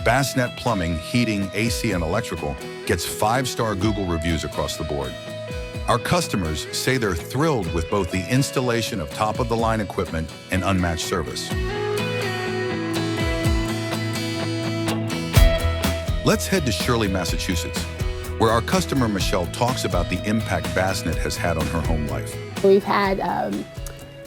Basnett Plumbing, Heating, AC, and Electrical gets 5-star Google reviews across the board. Our customers say they're thrilled with both the installation of top-of-the-line equipment and unmatched service. Let's head to Shirley, Massachusetts, where our customer Michelle talks about the impact Basnett has had on her home life. We've had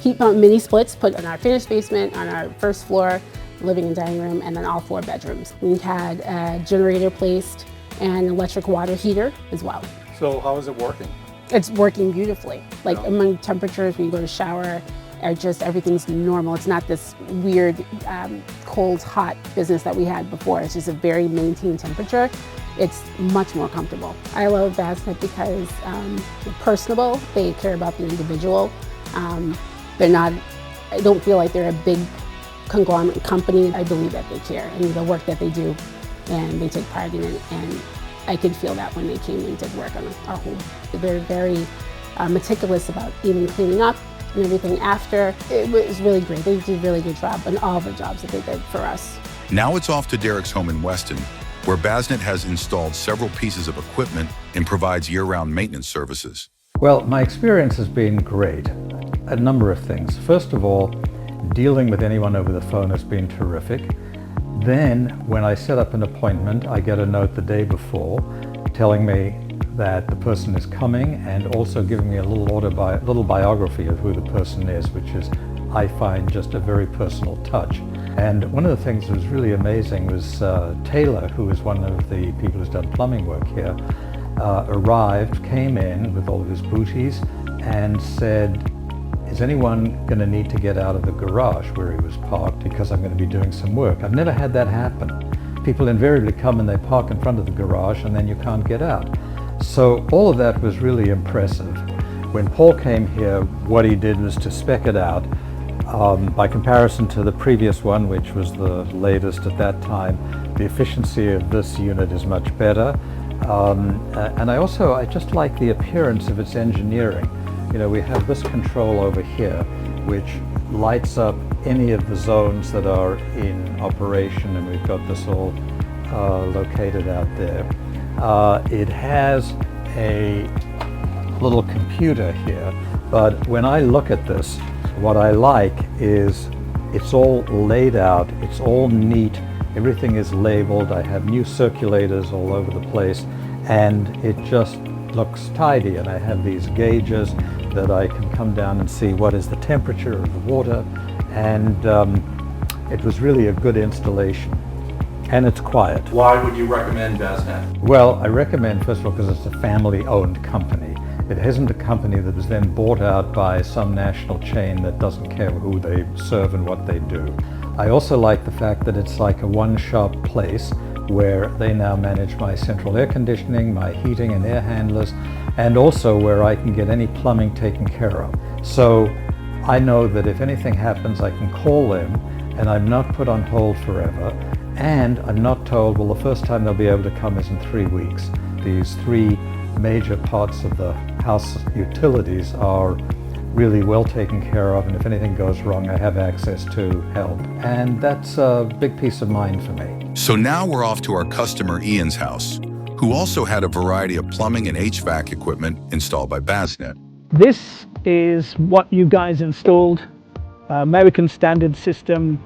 heat pump mini splits put on our finished basement, on our first floor, living and dining room, and then all 4 bedrooms. We've had a generator placed and an electric water heater as well. So how is it working? It's working beautifully. Like among temperatures, when you go to shower, everything's normal. It's not this weird cold, hot business that we had before. It's just a very maintained temperature. It's much more comfortable. I love Basnett because they're personable. They care about the individual. I don't feel like they're a big conglomerate company. I believe that they care and the work that they do, and they take pride in it. And I could feel that when they came and did work on our home. They're very meticulous about even cleaning up and everything after. It was really great. They did a really good job on all the jobs that they did for us. Now it's off to Derek's home in Weston, where Basnett has installed several pieces of equipment and provides year-round maintenance services. Well, my experience has been great. A number of things. First of all, dealing with anyone over the phone has been terrific. Then, when I set up an appointment, I get a note the day before telling me that the person is coming and also giving me a little biography of who the person is, which is, I find, just a very personal touch. And one of the things that was really amazing was Taylor, who is one of the people who's done plumbing work here, arrived, came in with all of his booties and said, is anyone going to need to get out of the garage where he was parked because I'm going to be doing some work? I've never had that happen. People invariably come and they park in front of the garage and then you can't get out. So all of that was really impressive. When Paul came here, what he did was to spec it out. By comparison to the previous one, which was the latest at that time, the efficiency of this unit is much better. And I just like the appearance of its engineering. You know, we have this control over here, which lights up any of the zones that are in operation, and we've got this all located out there. It has a little computer here, but when I look at this, what I like is it's all laid out, it's all neat, everything is labeled. I have new circulators all over the place, and it just looks tidy, and I have these gauges that I can come down and see what is the temperature of the water, and it was really a good installation. And it's quiet. Why would you recommend Basnett? Well, I recommend, first of all, because it's a family-owned company. It isn't a company that was then bought out by some national chain that doesn't care who they serve and what they do. I also like the fact that it's like a one-shop place where they now manage my central air conditioning, my heating and air handlers, and also where I can get any plumbing taken care of. So I know that if anything happens, I can call them and I'm not put on hold forever. And I'm not told, well, the first time they'll be able to come is in 3 weeks. These 3 major parts of the house utilities are really well taken care of, and if anything goes wrong, I have access to help. And that's a big peace of mind for me. So now we're off to our customer Ian's house, who also had a variety of plumbing and HVAC equipment installed by Basnett. This is what you guys installed, American Standard system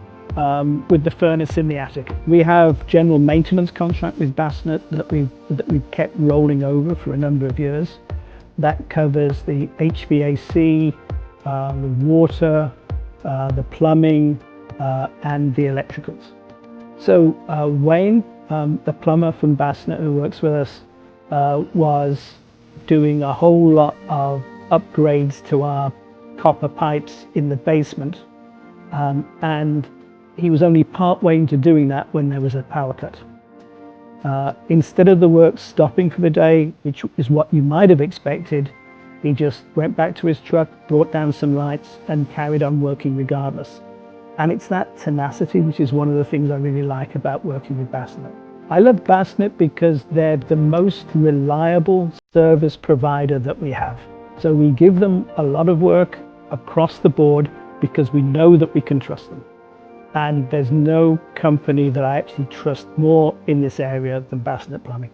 with the furnace in the attic. We have general maintenance contract with Basnett that we've kept rolling over for a number of years. That covers the HVAC, the water, the plumbing, and the electricals. So Wayne, the plumber from Basnett who works with us, was doing a whole lot of upgrades to our copper pipes in the basement, and he was only part way into doing that when there was a power cut. Instead of the work stopping for the day, which is what you might have expected, he just went back to his truck, brought down some lights, and carried on working regardless. And it's that tenacity which is one of the things I really like about working with Basnett. I love Basnett because they're the most reliable service provider that we have. So we give them a lot of work across the board because we know that we can trust them. and there's no company that I actually trust more in this area than Basnett Plumbing.